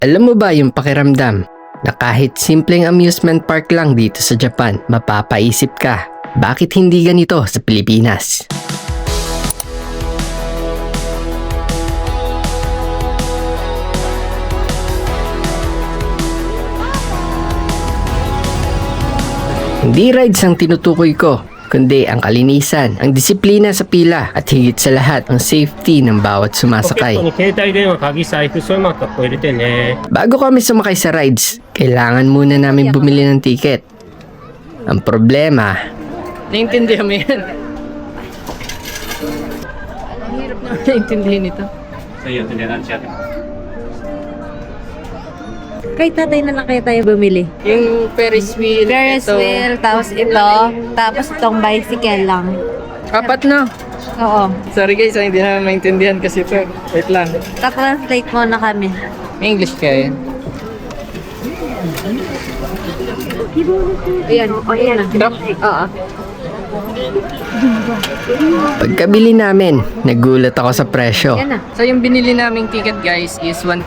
Alam mo ba yung pakiramdam na kahit simpleng amusement park lang dito sa Japan, mapapaisip ka, bakit hindi ganito sa Pilipinas? Hindi rides ang tinutukoy ko, kundi ang kalinisan, ang disiplina sa pila at higit sa lahat ang safety ng bawat ポケッ sumasakay. トに携帯電話、鍵、財布、そういうのとこ入れてね。 Bago kami sumakay sa rides, kailangan muna namin bumili ng ticket. Ang problema, naiintindihan mo yan? Ang hirap naman naiintindihan ito. そういうやつでなんちゃって。 Kay tatay na lang kaya tayo bumili. Yung Ferris wheel, Ferris ito, wheel, tapos ito, tapos itong bicycle lang. apat na. Oo. Sorry guys, hindi namin maintindihan kasi ito. Wait lang. Ta-translate muna kami. May English kaya yan? Ayan, ayan na. Drop? Oo. Pagkabili namin, nagulat ako sa presyo. Yan na. So yung binili naming ticket guys is 1,000.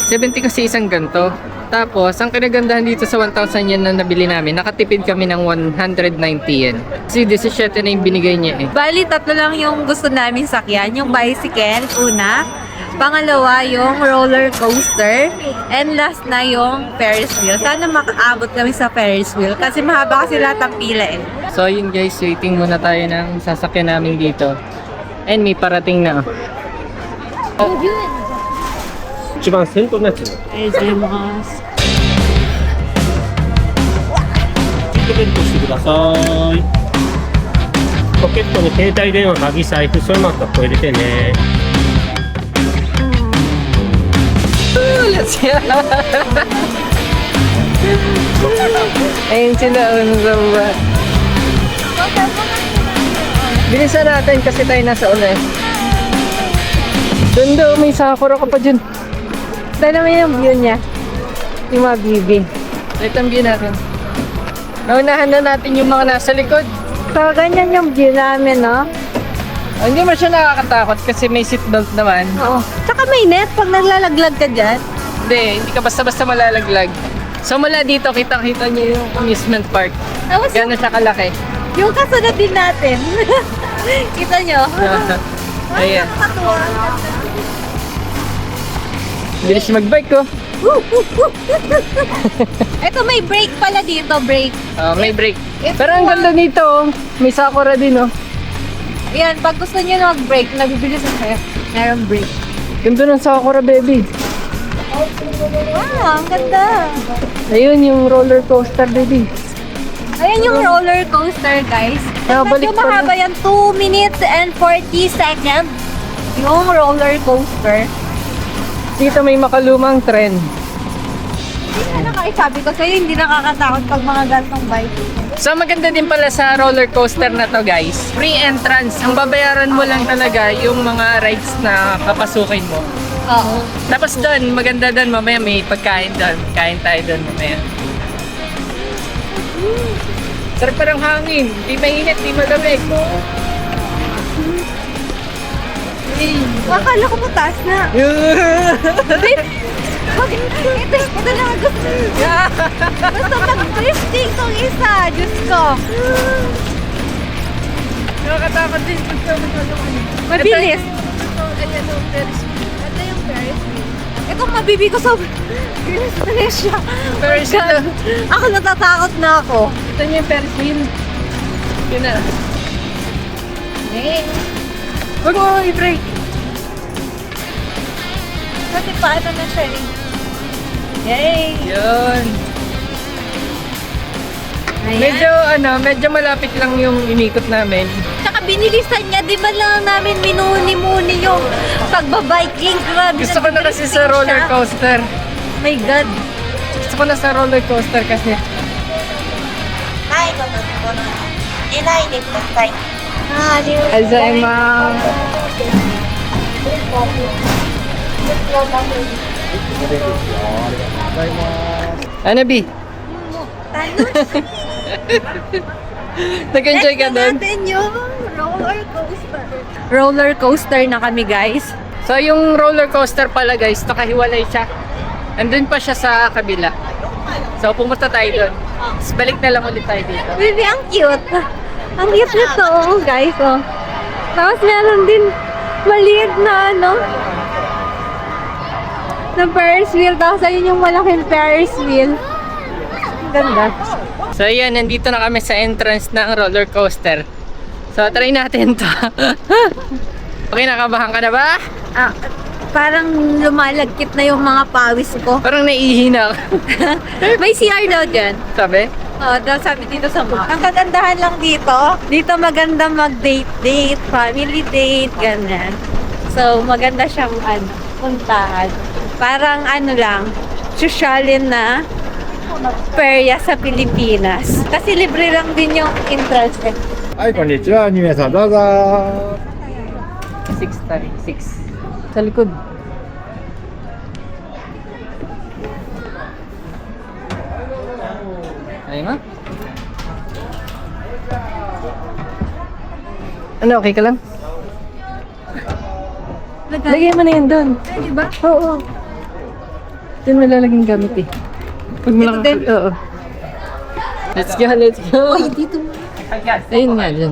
70 kasi isang ganto. Tapos, ang kinagandahan dito sa 1,000 yen na nabili namin, nakatipid kami ng 190 yen. Kasi 17 na yung binigay niya eh. Bali, tatlo lang yung gusto namin sakyan. Yung bicycle, una. Pangalawa, yung roller coaster. And last na yung Ferris wheel. Sana makaabot kami sa Ferris wheel. Kasi mahaba kasi lahat ang pila eh. So yun guys, waiting muna tayo ng sasakyan namin dito. And may parating na. 一番先頭のやつ。 Arigatos. シートベルトしてください。ポケットに携帯電話、鍵、財布、そういうのとこ入れてね。 Let's go! Ayun sila, ano sa baba. Bilisan natin kasi tayo nasa una eh. Doon daw, may sakura ka pa dyan. Ito naman yung view niya. Yung mga bibi. Ito ang view natin. Naunahan na natin yung mga nasa likod. So, ganyan yung view namin, no? Hindi mo siya nakakatakot kasi may seatbelt naman. Oo. Tsaka may net pag naglalaglag ka dyan. Hindi ka basta-basta malalaglag. So mula dito, kitang-kita niyo yung amusement park. Tapos yung, Gano'n siya kalaki. yung kasunod din natin. Kita nyo? Ayan. Nakakatuwa. Bilis mag-bike ko. Ito may brake pala dito, brake. May brake. Pero ang ganda nito, oh. May sakura din, oh. Ayan, pag gusto nyo na mag-brake, nabibilis ang kayo. Meron brake. Ganda ng sakura, baby. Wow, ang ganda. Ayun, yung roller coaster, baby. Ayan yung roller coaster, guys. Balik Medyo pa mahaba yan, 2 minutes and 40 seconds. Yung roller coaster. Dito may makalumang tren. Sabi ko sa'yo, hindi nakakatakot pag mga gantong bike. So maganda din pala sa roller coaster na to, guys. Free entrance. Ang babayaran mo lang talaga yung mga rides na papasukin mo. Oo. Tapos doon, maganda doon, mamaya may pagkain doon. Kain tayo doon mamaya. Sarap pa ng hangin. Di mainit, di malamig. Akala ko mataas na. Ito na gusto. Gusto mag-drifting tong isa. Diyos ko. Nakakatakot din. Mabilis. Ito yung Ferris wheel. Itong mabibi ko sa... Bilis siya. Ferris wheel. Ako natatakot na ako. Ito yung Ferris wheel. Yun na. Huwag mo i-break. Kasi paano na siya eh. Yay! Yun. Ayan. Medyo malapit lang yung inikot namin. Tsaka binilisan niya, di ba lang namin minuni-muni yung pagbabiking. Grabe. Gusto ko na kasi sa roller coaster. My God. Gusto ko na sa roller coaster kasi. ないのところ寝ないでください。 Ah, di ba? Alzheimer. Ano, B? Nag-enjoy ka doon? natin yung roller coaster. Roller coaster na kami, guys. So yung roller coaster pala guys, nakahiwalay siya. Andun pa siya sa kabila. So, pumunta tayo doon. Tapos balik na lang ulit tayo dito. Baby, ang cute. Ang cute nito, oh, guys, oh. Tapos meron din maliit na ano, na Ferris wheel. Tapos ayun yung malaking Ferris wheel. Ang ganda. So, ayan. Nandito na kami sa entrance ng roller coaster. So, try natin to. Okay, nakabahan ka na ba? Ah, parang lumalagkit na yung mga pawis ko. Parang naihina ka. May CR daw dyan. Sabi? Oo, daw sabi dito sa mall. Ang kagandahan lang dito maganda mag-date, family date, ganyan. So, maganda siyang puntahan. Parang lang, sosyalin na perya sa Pilipinas. Kasi libre lang din yung entrance. はい、こんにちは。2名さんどうぞ。 6 tayo. 6. Sa likod. Ayun nga. Ano, okay ka lang? Lagay mo na yan doon. Di ba? Oo. Doon mo lalagyan gamit eh. Pag mo lang... din? Oo. Let's go, let's go. Uy, dito mo. Ayun nga, dyan.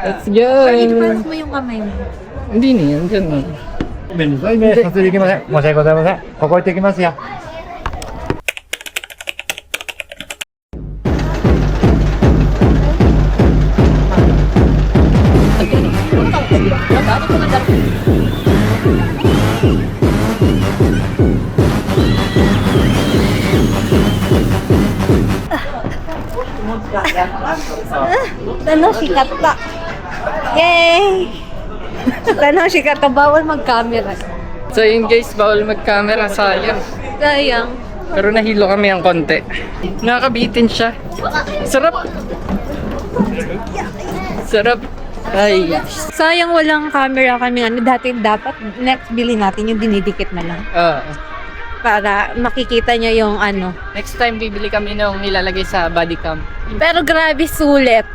Let's go. I-pass mo yung kamay mo. Hindi na yan, dyan. ごめんなさいね。撮影できません。申し訳ございません。ここ置いてきますよ。Tanoshi katta. Yay! Tanoshi katta. Bawal mag-camera. So yun guys, bawal mag-camera, sayang. Sayang. Pero nahilo kami ang konti. Nakakabitin siya. Sarap! Sarap! Ay! Sayang walang camera kami. Dati dapat next bili natin yung dinidikit na lang. Para makikita nyo yung Next time bibili kami nung nilalagay sa body cam. Pero grabe sulit.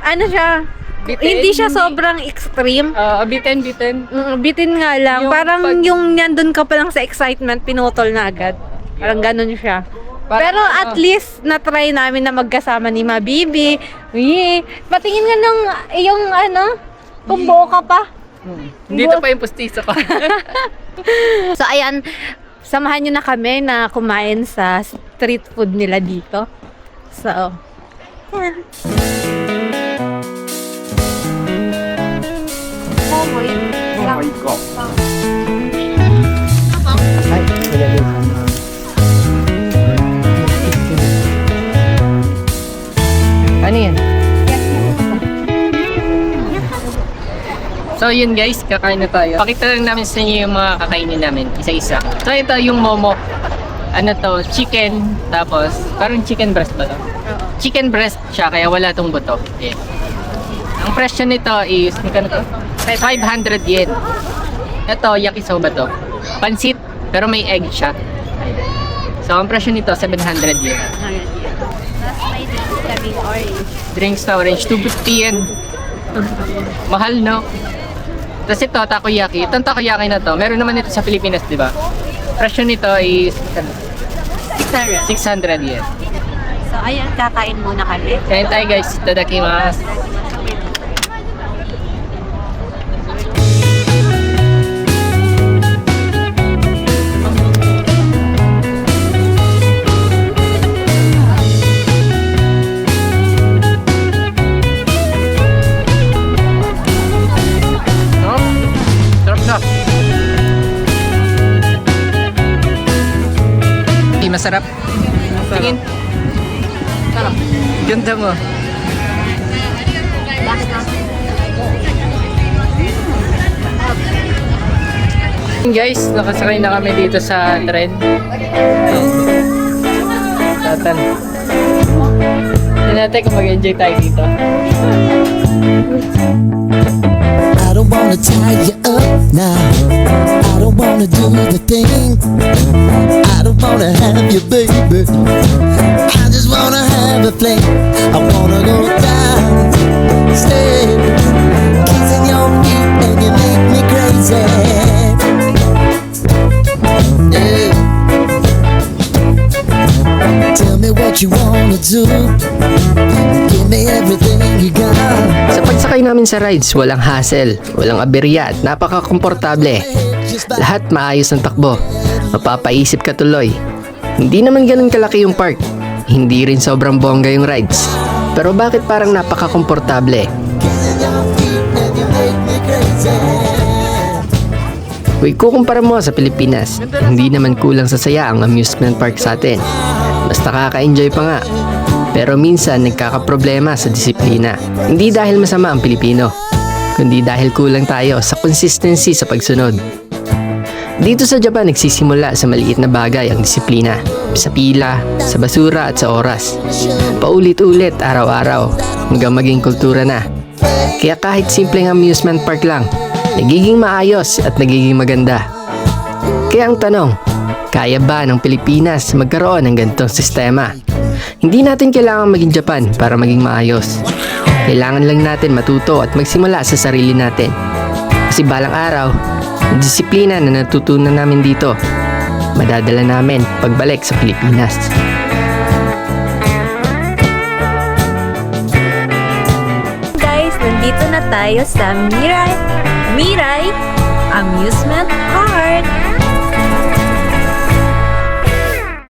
Ano siya? Bitin. Hindi siya sobrang extreme. Bitin, bitin. Bitin nga lang. Yung Parang pag- yung nandun ka pa lang sa excitement, pinutol na agad. Parang ganun siya. Parang, Pero at least na-try namin na magkasama ni Mabibi. Uy, patingin nga nung yung kung buo ka pa. Dito pa yung pustiso ko. So ayan, samahan nyo na kami na kumain sa street food nila dito. So, yeah. Momoy. もう一個。 Ano yan? So yun guys, kakain na tayo. Pakita lang namin sa inyo yung mga kakainin namin, isa-isa. So ito yung momo. Ano to, chicken, tapos parang chicken breast ba to? Chicken breast siya, kaya wala tong buto. Yeah. Ang presyo nito is, magkano to? 500 yen. Ito, yakisoba to. Pansit, pero may egg siya. So ang presyo nito, 700 yen. Tapos may drinks kaming orange. Drinks na orange, 250 yen. Mahal, no? Tapos ito, takoyaki. Itong takoyaki na to, meron naman ito sa Pilipinas, di ba? Presyo nito is 600 yen. So, ayan, kakain muna kami. Kain tayo guys, itadakimasu. Sarap na. Hindi masarap. Tingin. Sarap. Ganda mo. Guys, nakasakay na kami dito sa tren. Tatan. Tignan natin kung mag-enjoy tayo dito. I don't wanna tie you up now. I don't wanna do the thing. I don't wanna have you, baby. I just wanna have a fling. I wanna go down, stay, kissing your feet, and you make me crazy. Yeah. me what you wanna do. Give me everything you got. Sa pagsakay namin sa rides, walang hassle, walang aberya at napaka-komportable. Lahat maayos ang takbo. Mapapaisip ka tuloy. Hindi naman ganun kalaki yung park. Hindi rin sobrang bongga yung rides. Pero bakit parang napaka-komportable? Kung ikukumpara mo sa Pilipinas, hindi naman kulang sa saya ang amusement park sa atin. Mas nakaka-enjoy pa nga. Pero minsan nagkakaproblema sa disiplina. Hindi dahil masama ang Pilipino, kundi dahil kulang tayo sa consistency sa pagsunod. Dito sa Japan, nagsisimula sa maliit na bagay ang disiplina. Sa pila, sa basura at sa oras. Paulit-ulit araw-araw hanggang maging kultura na. Kaya kahit simpleng amusement park lang, nagiging maayos at nagiging maganda. Kaya ang tanong, kaya ba ng Pilipinas magkaroon ng ganitong sistema? Hindi natin kailangan maging Japan para maging maayos. Kailangan lang natin matuto at magsimula sa sarili natin. Kasi balang araw, ang disiplina na natutunan namin dito, madadala namin pagbalik sa Pilipinas. Guys, nandito na tayo sa Mirai Amusement Park.